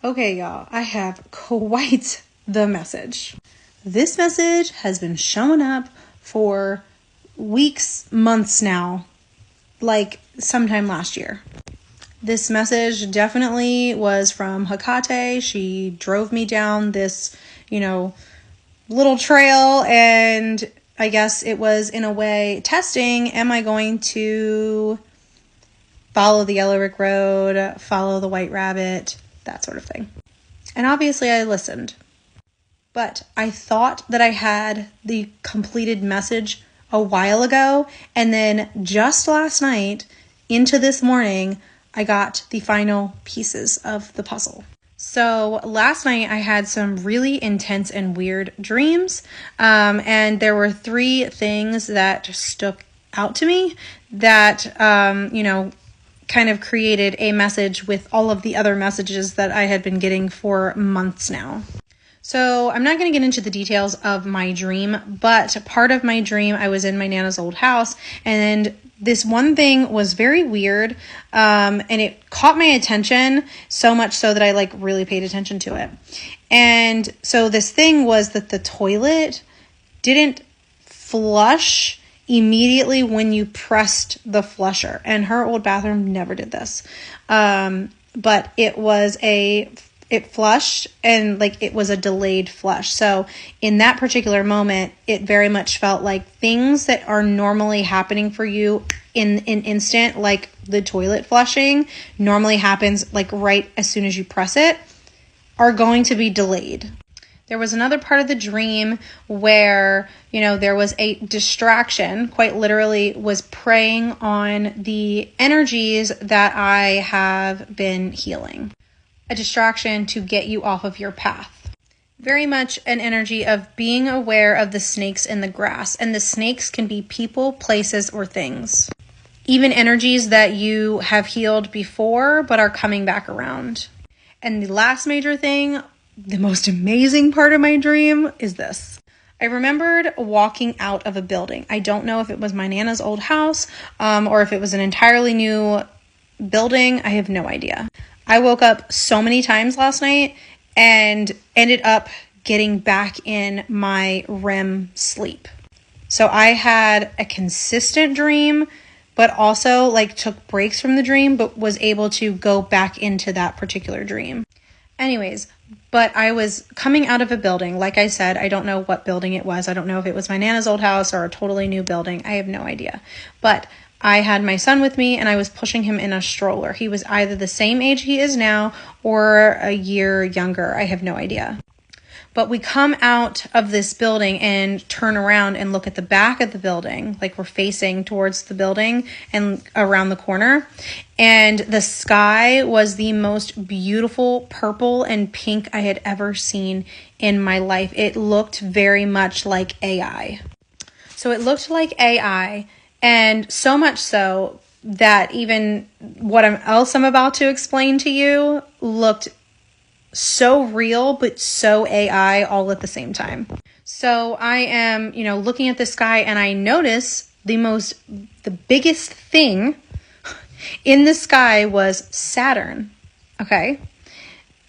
Okay, y'all, I have quite the message. This message has been showing up for weeks, months now, like sometime last year. This message definitely was from Hekate. She drove me down this, little trail, and I guess it was in a way testing, am I going to follow the yellow brick road, follow the white rabbit, that sort of thing. And obviously I listened. But I thought that I had the completed message a while ago, and then just last night into this morning, I got the final pieces of the puzzle. So last night I had some really intense and weird dreams, and there were 3 things that stuck out to me that, kind of created a message with all of the other messages that I had been getting for months now. So I'm not going to get into the details of my dream, but part of my dream, I was in my Nana's old house, and this one thing was very weird, and it caught my attention so much so that I really paid attention to it. And so this thing was that the toilet didn't flush immediately when you pressed the flusher, and her old bathroom never did this. But it flushed, and it was a delayed flush. So in that particular moment, it very much felt like things that are normally happening for you in an instant, like the toilet flushing normally happens right as soon as you press it, are going to be delayed. There was another part of the dream where, there was a distraction, quite literally was preying on the energies that I have been healing. A distraction to get you off of your path. Very much an energy of being aware of the snakes in the grass. And the snakes can be people, places, or things. Even energies that you have healed before but are coming back around. And the last major thing, the most amazing part of my dream, is this. I remembered walking out of a building. I don't know if it was my Nana's old house or if it was an entirely new building. I have no idea. I woke up so many times last night and ended up getting back in my REM sleep. So I had a consistent dream, but also took breaks from the dream, but was able to go back into that particular dream. Anyways, but I was coming out of a building. Like I said, I don't know what building it was. I don't know if it was my Nana's old house or a totally new building. I have no idea. But I had my son with me, and I was pushing him in a stroller. He was either the same age he is now or a year younger. I have no idea. But we come out of this building and turn around and look at the back of the building, we're facing towards the building and around the corner. And the sky was the most beautiful purple and pink I had ever seen in my life. It looked very much like AI. So it looked like AI, and so much so that even what else I'm about to explain to you looked so real, but so AI all at the same time. So I am, looking at the sky, and I notice the biggest thing in the sky was Saturn. Okay.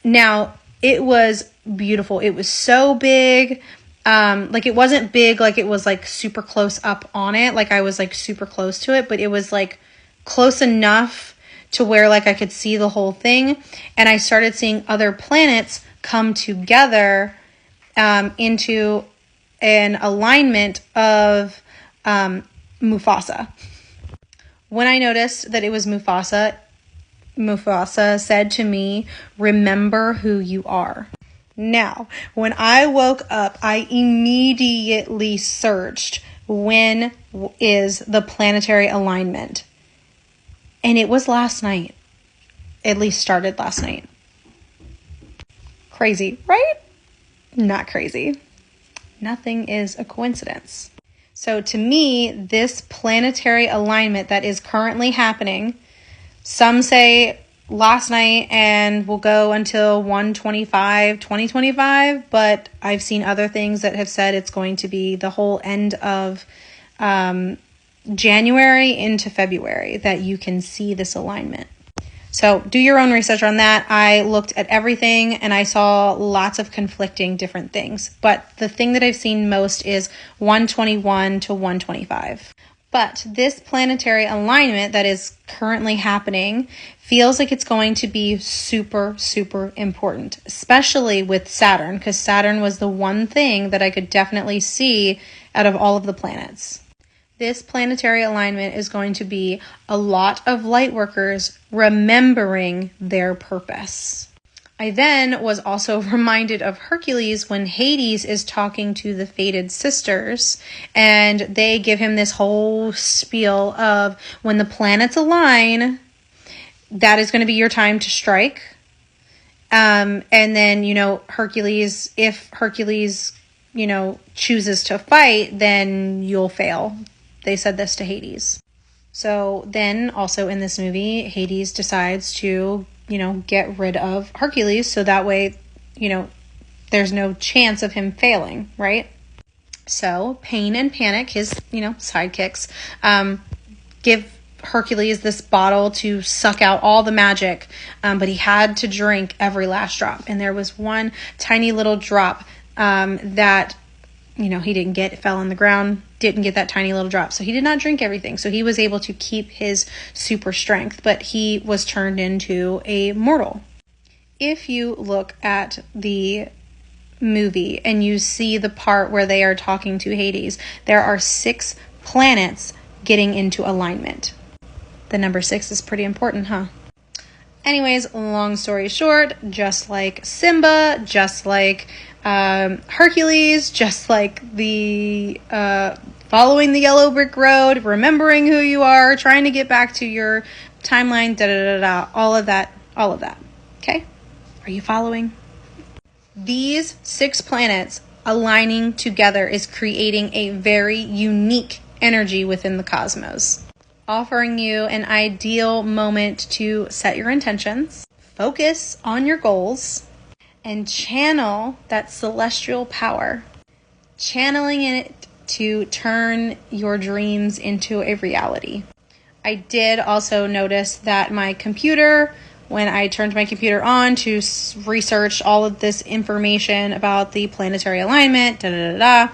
Now it was beautiful. It was so big. It wasn't big, it was super close up on it. I was super close to it, but it was close enough to where I could see the whole thing. And I started seeing other planets come together into an alignment of Mufasa. When I noticed that it was Mufasa said to me, "Remember who you are." Now, when I woke up, I immediately searched, when is the planetary alignment? And it was last night. At least started last night. Crazy, right? Not crazy. Nothing is a coincidence. So to me, this planetary alignment that is currently happening, some say last night and will go until 1/25/2025, but I've seen other things that have said it's going to be the whole end of January into February that you can see this alignment. So do your own research on that. I looked at everything and I saw lots of conflicting different things. But the thing that I've seen most is 121 to 125. But this planetary alignment that is currently happening feels like it's going to be super, super important, especially with Saturn, because Saturn was the one thing that I could definitely see out of all of the planets. This planetary alignment is going to be a lot of light workers remembering their purpose. I then was also reminded of Hercules when Hades is talking to the fated sisters, and they give him this whole spiel of when the planets align, that is going to be your time to strike. And then, Hercules, if Hercules, chooses to fight, then you'll fail. They said this to Hades. So then also in this movie, Hades decides to, get rid of Hercules. So that way, there's no chance of him failing, right? So Pain and Panic, his, sidekicks, give Hercules this bottle to suck out all the magic. But he had to drink every last drop. And there was one tiny little drop that he didn't get. It fell on the ground, didn't get that tiny little drop. So he did not drink everything. So he was able to keep his super strength, but he was turned into a mortal. If you look at the movie and you see the part where they are talking to Hades, there are 6 planets getting into alignment. The number 6 is pretty important, huh? Anyways, long story short, just like Simba, just like Hercules, just like the following the yellow brick road, remembering who you are, trying to get back to your timeline, all of that. Okay? Are you following? These 6 planets aligning together is creating a very unique energy within the cosmos, offering you an ideal moment to set your intentions, focus on your goals, and channel that celestial power, channeling it to turn your dreams into a reality. I did also notice that my computer, when I turned my computer on to research all of this information about the planetary alignment, that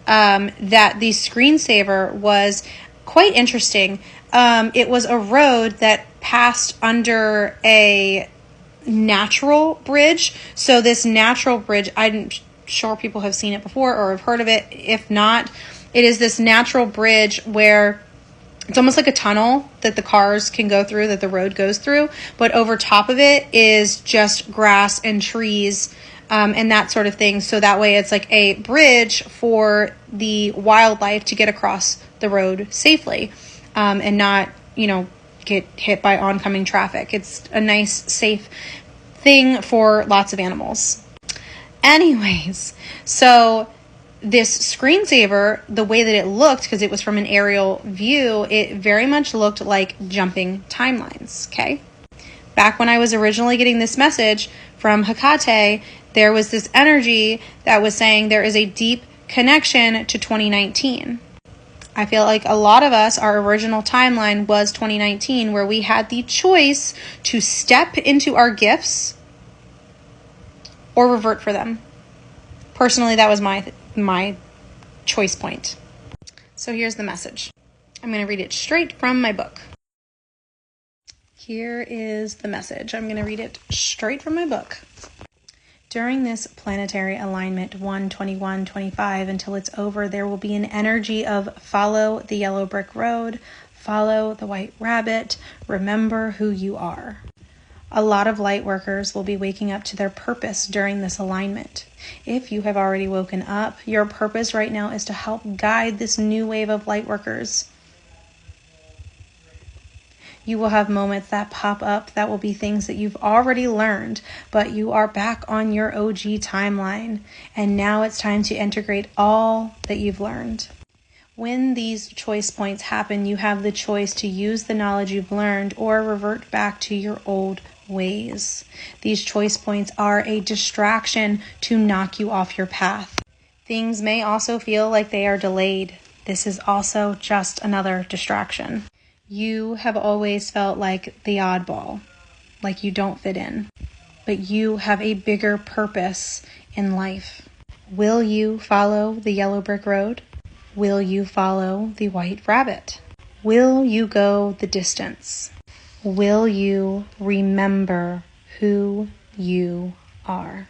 the screensaver was quite interesting. It was a road that passed under a natural bridge. So this natural bridge, I'm sure people have seen it before or have heard of it. If not, it is this natural bridge where it's almost like a tunnel that the cars can go through, that the road goes through, but over top of it is just grass and trees and that sort of thing. So that way it's like a bridge for the wildlife to get across the road safely and not, get hit by oncoming traffic. It's a nice, safe thing for lots of animals. Anyways, so this screensaver, the way that it looked, because it was from an aerial view, it very much looked like jumping timelines, okay? Back when I was originally getting this message from Hekate, there was this energy that was saying there is a deep connection to 2019. I feel like a lot of us, our original timeline was 2019, where we had the choice to step into our gifts or revert for them. Personally, that was my choice point. So here's the message. I'm going to read it straight from my book. Here is the message. I'm going to read it straight from my book. During this planetary alignment 121-25 until it's over, there will be an energy of follow the yellow brick road, follow the white rabbit, remember who you are. A lot of light workers will be waking up to their purpose during this alignment. If you have already woken up, your purpose right now is to help guide this new wave of light workers. You will have moments that pop up that will be things that you've already learned, but you are back on your OG timeline, and now it's time to integrate all that you've learned. When these choice points happen, you have the choice to use the knowledge you've learned or revert back to your old ways. These choice points are a distraction to knock you off your path. Things may also feel like they are delayed. This is also just another distraction. You have always felt like the oddball. like you don't fit in, but you have a bigger purpose in life. Will you follow the yellow brick road? Will you follow the white rabbit? Will you go the distance? Will you remember who you are?